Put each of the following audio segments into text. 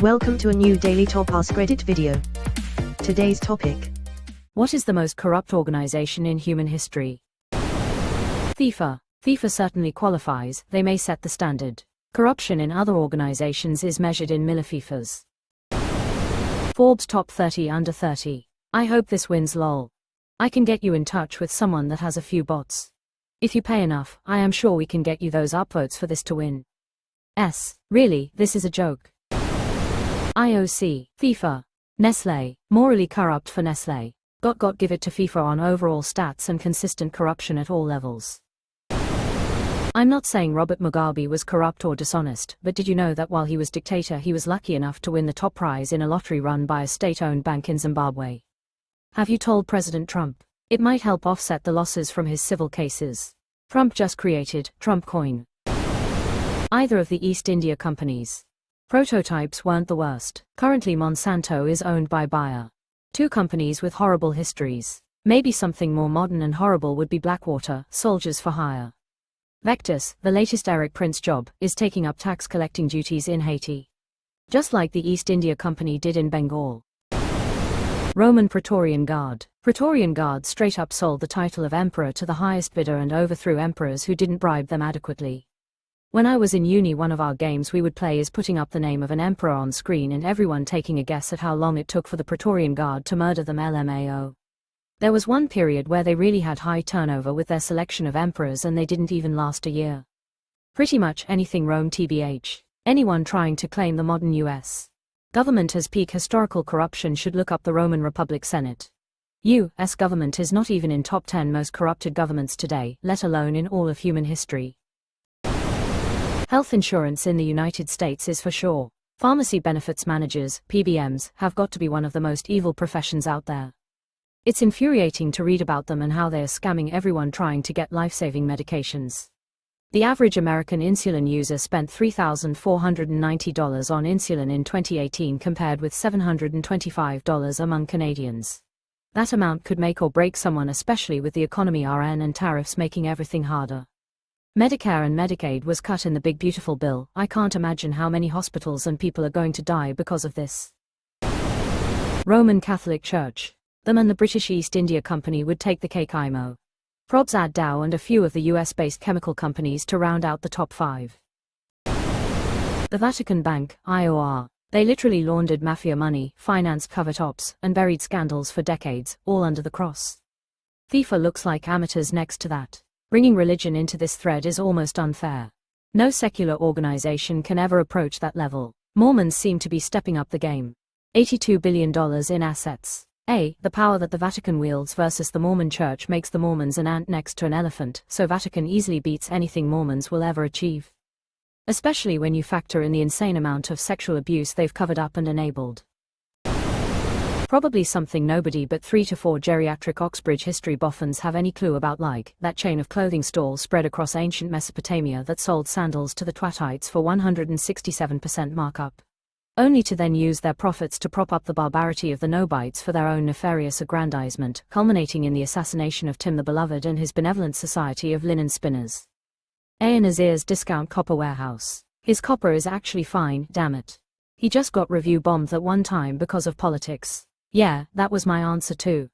Welcome to a new Daily Top Askreddit video. Today's topic: what is the most corrupt organization in human history? FIFA. FIFA certainly qualifies, they may set the standard. Corruption in other organizations is measured in millififas. Forbes Top 30 Under 30. I hope this wins lol. I can get you in touch with someone that has a few bots. If you pay enough, I am sure we can get you those upvotes for this to win. Really, this is a joke. IOC, FIFA. Nestlé, morally corrupt for Nestlé. Give it to FIFA on overall stats and consistent corruption at all levels. I'm not saying Robert Mugabe was corrupt or dishonest, but did you know that while he was dictator he was lucky enough to win the top prize in a lottery run by a state-owned bank in Zimbabwe? Have you told President Trump? It might help offset the losses from his civil cases. Trump just created Trump coin. Either of the East India companies. Prototypes weren't the worst. Currently Monsanto is owned by Bayer. Two companies with horrible histories. Maybe something more modern and horrible would be Blackwater, Soldiers for Hire. Vectus, the latest Eric Prince job, is taking up tax collecting duties in Haiti. Just like the East India Company did in Bengal. Roman Praetorian Guard. Praetorian Guard straight up sold the title of emperor to the highest bidder and overthrew emperors who didn't bribe them adequately. When I was in uni, one of our games we would play is putting up the name of an emperor on screen and everyone taking a guess at how long it took for the Praetorian Guard to murder them. LMAO. There was one period where they really had high turnover with their selection of emperors and they didn't even last a year. Pretty much anything Rome tbh. Anyone trying to claim the modern US government has peak historical corruption should look up the Roman Republic Senate. US government is not even in top 10 most corrupted governments today, let alone in all of human history. Health insurance in the United States is for sure. Pharmacy benefits managers, PBMs, have got to be one of the most evil professions out there. It's infuriating to read about them and how they are scamming everyone trying to get life-saving medications. The average American insulin user spent $3,490 on insulin in 2018 compared with $725 among Canadians. That amount could make or break someone, especially with the economy RN and tariffs making everything harder. Medicare and Medicaid was cut in the Big Beautiful Bill. I can't imagine how many hospitals and people are going to die because of this. Roman Catholic Church. Them and the British East India Company would take the cake. IMO. Probs add Dow and a few of the US-based chemical companies to round out the top 5. The Vatican Bank, IOR. They literally laundered mafia money, financed covert ops, and buried scandals for decades, all under the cross. FIFA looks like amateurs next to that. Bringing religion into this thread is almost unfair. No secular organization can ever approach that level. Mormons seem to be stepping up the game. $82 billion in assets. The power that the Vatican wields versus the Mormon Church makes the Mormons an ant next to an elephant, so Vatican easily beats anything Mormons will ever achieve. Especially when you factor in the insane amount of sexual abuse they've covered up and enabled. Probably something nobody but 3 to 4 geriatric Oxbridge history boffins have any clue about, like that chain of clothing stalls spread across ancient Mesopotamia that sold sandals to the Twatites for 167% markup. Only to then use their profits to prop up the barbarity of the Nobites for their own nefarious aggrandizement, culminating in the assassination of Tim the Beloved and his benevolent society of linen spinners. A. Nazir's Discount Copper Warehouse. His copper is actually fine, damn it. He just got review bombed at one time because of politics. Yeah, that was my answer too.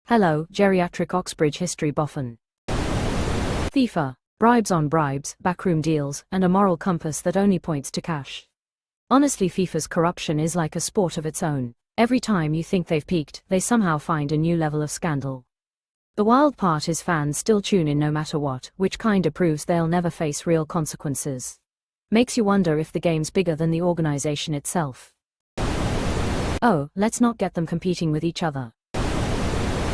Hello, geriatric Oxbridge history boffin. FIFA. Bribes on bribes, backroom deals, and a moral compass that only points to cash. Honestly, FIFA's corruption is like a sport of its own. Every time you think they've peaked, they somehow find a new level of scandal. The wild part is fans still tune in no matter what, which kinda proves they'll never face real consequences. Makes you wonder if the game's bigger than the organization itself. Oh, let's not get them competing with each other.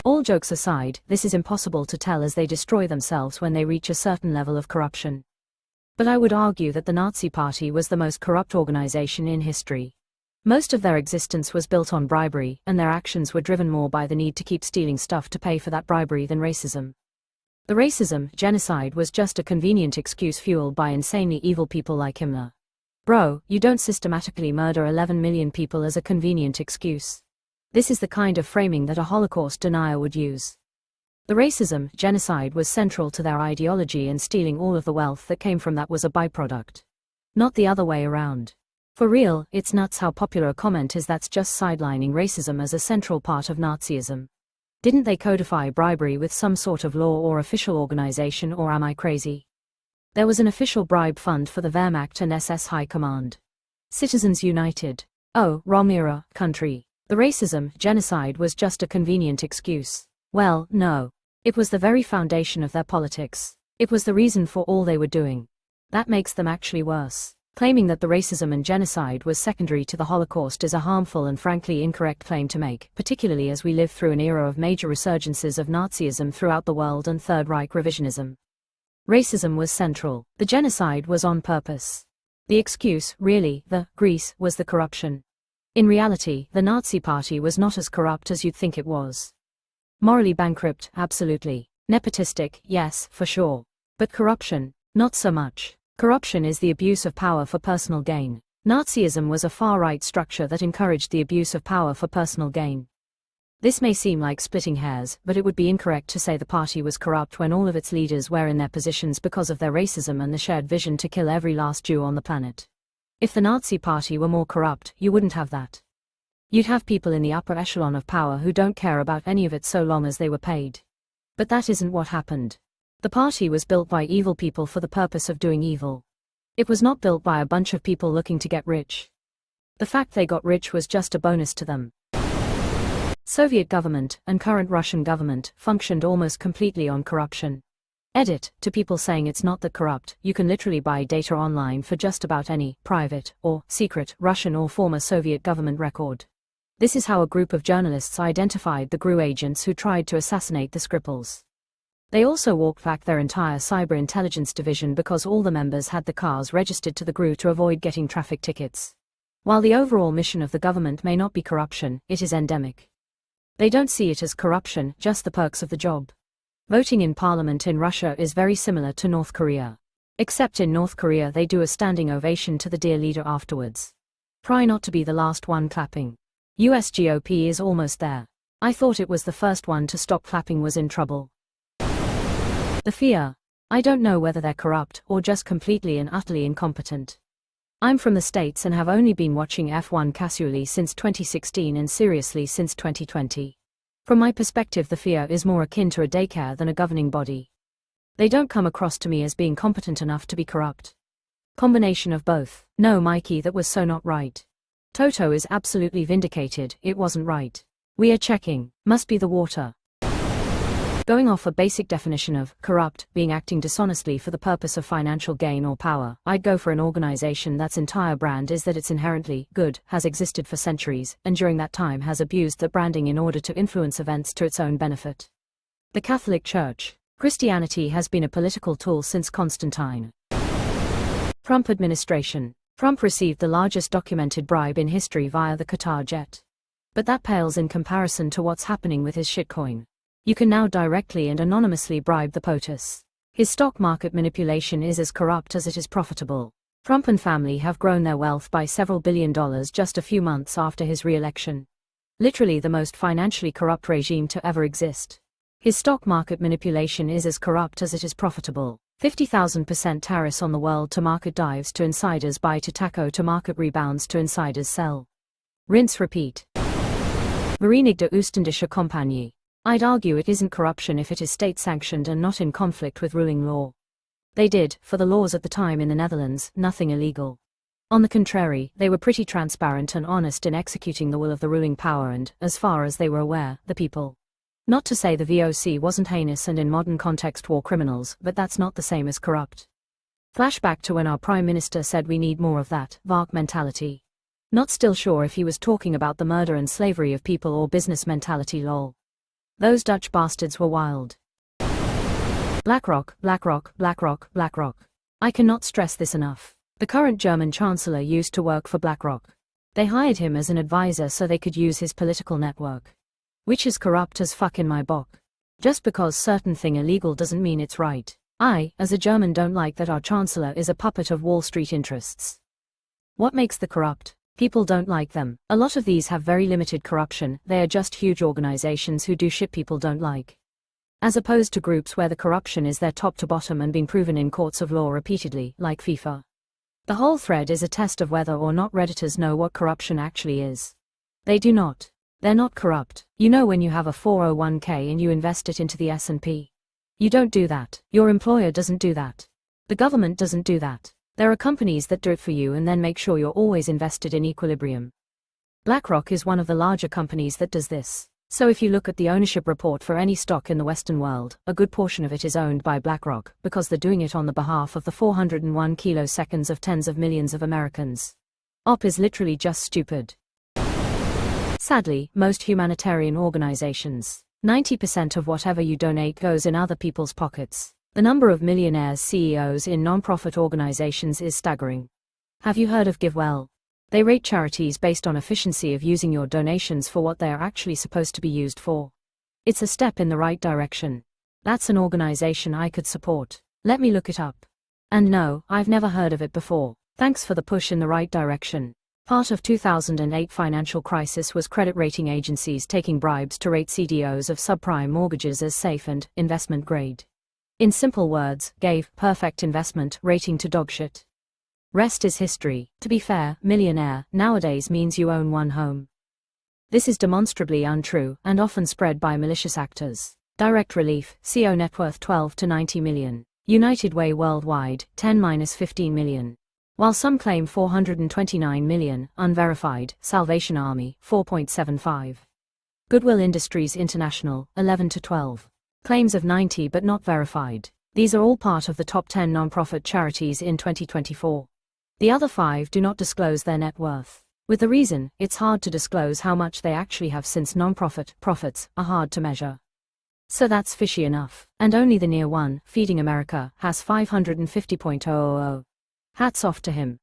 All jokes aside, this is impossible to tell as they destroy themselves when they reach a certain level of corruption. But I would argue that the Nazi Party was the most corrupt organization in history. Most of their existence was built on bribery, and their actions were driven more by the need to keep stealing stuff to pay for that bribery than racism. The racism, genocide, was just a convenient excuse fueled by insanely evil people like Himmler. Bro, you don't systematically murder 11 million people as a convenient excuse. This is the kind of framing that a Holocaust denier would use. The racism, genocide was central to their ideology, and stealing all of the wealth that came from that was a byproduct. Not the other way around. For real, it's nuts how popular a comment is that's just sidelining racism as a central part of Nazism. Didn't they codify bribery with some sort of law or official organization, or am I crazy? There was an official bribe fund for the Wehrmacht and SS High Command. Citizens United. Oh, wrong era, country. The racism, genocide was just a convenient excuse. Well, no. It was the very foundation of their politics. It was the reason for all they were doing. That makes them actually worse. Claiming that the racism and genocide was secondary to the Holocaust is a harmful and frankly incorrect claim to make, particularly as we live through an era of major resurgences of Nazism throughout the world and Third Reich revisionism. Racism was central. The genocide was on purpose. The excuse, really, the grease, was the corruption. In reality, the Nazi Party was not as corrupt as you'd think it was. Morally bankrupt, absolutely. Nepotistic, yes, for sure. But corruption, not so much. Corruption is the abuse of power for personal gain. Nazism was a far-right structure that encouraged the abuse of power for personal gain. This may seem like splitting hairs, but it would be incorrect to say the party was corrupt when all of its leaders were in their positions because of their racism and the shared vision to kill every last Jew on the planet. If the Nazi Party were more corrupt, you wouldn't have that. You'd have people in the upper echelon of power who don't care about any of it so long as they were paid. But that isn't what happened. The party was built by evil people for the purpose of doing evil. It was not built by a bunch of people looking to get rich. The fact they got rich was just a bonus to them. Soviet government, and current Russian government, functioned almost completely on corruption. Edit, to people saying it's not that corrupt, you can literally buy data online for just about any, private, or secret, Russian or former Soviet government record. This is how a group of journalists identified the GRU agents who tried to assassinate the Skripals. They also walked back their entire cyber intelligence division because all the members had the cars registered to the GRU to avoid getting traffic tickets. While the overall mission of the government may not be corruption, it is endemic. They don't see it as corruption, just the perks of the job. Voting in parliament in Russia is very similar to North Korea. Except in North Korea they do a standing ovation to the dear leader afterwards. Try not to be the last one clapping. US GOP is almost there. I thought it was the first one to stop clapping was in trouble. The fear. I don't know whether they're corrupt or just completely and utterly incompetent. I'm from the States and have only been watching F1 casually since 2016 and seriously since 2020. From my perspective, the fear is more akin to a daycare than a governing body. They don't come across to me as being competent enough to be corrupt. Combination of both. No, Mikey, that was so not right. Toto is absolutely vindicated, it wasn't right. We are checking. Must be the water. Going off a basic definition of corrupt being acting dishonestly for the purpose of financial gain or power, I'd go for an organization that's entire brand is that it's inherently good, has existed for centuries, and during that time has abused that branding in order to influence events to its own benefit. The Catholic Church. Christianity has been a political tool since Constantine. Trump administration. Trump received the largest documented bribe in history via the Qatar jet. But that pales in comparison to what's happening with his shitcoin. You can now directly and anonymously bribe the POTUS. His stock market manipulation is as corrupt as it is profitable. Trump and family have grown their wealth by several $billion just a few months after his re-election. Literally the most financially corrupt regime to ever exist. His stock market manipulation is as corrupt as it is profitable. 50,000% tariffs on the world to market dives to insiders buy to taco to market rebounds to insiders sell. Rinse repeat. Verenigde Oostindische Compagnie. I'd argue it isn't corruption if it is state-sanctioned and not in conflict with ruling law. They did, for the laws at the time in the Netherlands, nothing illegal. On the contrary, they were pretty transparent and honest in executing the will of the ruling power and, as far as they were aware, the people. Not to say the VOC wasn't heinous and in modern context war criminals, but that's not the same as corrupt. Flashback to when our Prime Minister said we need more of that Vark mentality. Not still sure if he was talking about the murder and slavery of people or business mentality lol. Those Dutch bastards were wild. BlackRock, BlackRock, BlackRock, BlackRock. I cannot stress this enough. The current German Chancellor used to work for BlackRock. They hired him as an advisor so they could use his political network. Which is corrupt as fuck in my book. Just because certain thing illegal doesn't mean it's right. I, as a German, don't like that our Chancellor is a puppet of Wall Street interests. What makes the corrupt? People don't like them. A lot of these have very limited corruption, they are just huge organizations who do shit people don't like. As opposed to groups where the corruption is their top to bottom and been proven in courts of law repeatedly, like FIFA. The whole thread is a test of whether or not Redditors know what corruption actually is. They do not. They're not corrupt. You know, when you have a 401k and you invest it into the S&P. You don't do that. Your employer doesn't do that. The government doesn't do that. There are companies that do it for you and then make sure you're always invested in equilibrium. BlackRock is one of the larger companies that does this. So if you look at the ownership report for any stock in the Western world, a good portion of it is owned by BlackRock, because they're doing it on the behalf of the 401 kiloseconds of tens of millions of Americans. OP is literally just stupid. Sadly, most humanitarian organizations, 90% of whatever you donate goes in other people's pockets. The number of millionaires CEOs in non-profit organizations is staggering. Have you heard of GiveWell? They rate charities based on efficiency of using your donations for what they are actually supposed to be used for. It's a step in the right direction. That's an organization I could support. Let me look it up. And no, I've never heard of it before. Thanks for the push in the right direction. Part of 2008 financial crisis was credit rating agencies taking bribes to rate CDOs of subprime mortgages as safe and investment grade. In simple words, gave perfect investment rating to dogshit. Rest is history. To be fair, millionaire nowadays means you own one home. This is demonstrably untrue and often spread by malicious actors. Direct Relief, CO net worth 12 to 90 million. United Way worldwide, 10-15 million. While some claim 429 million, unverified. Salvation Army, 4.75. Goodwill Industries International, 11 to 12. Claims of 90 but not verified. These are all part of the top 10 non-profit charities in 2024. The other 5 do not disclose their net worth. With the reason, it's hard to disclose how much they actually have, since non-profit profits are hard to measure. So that's fishy enough. And only the near one, Feeding America, has 550.000. Hats off to him.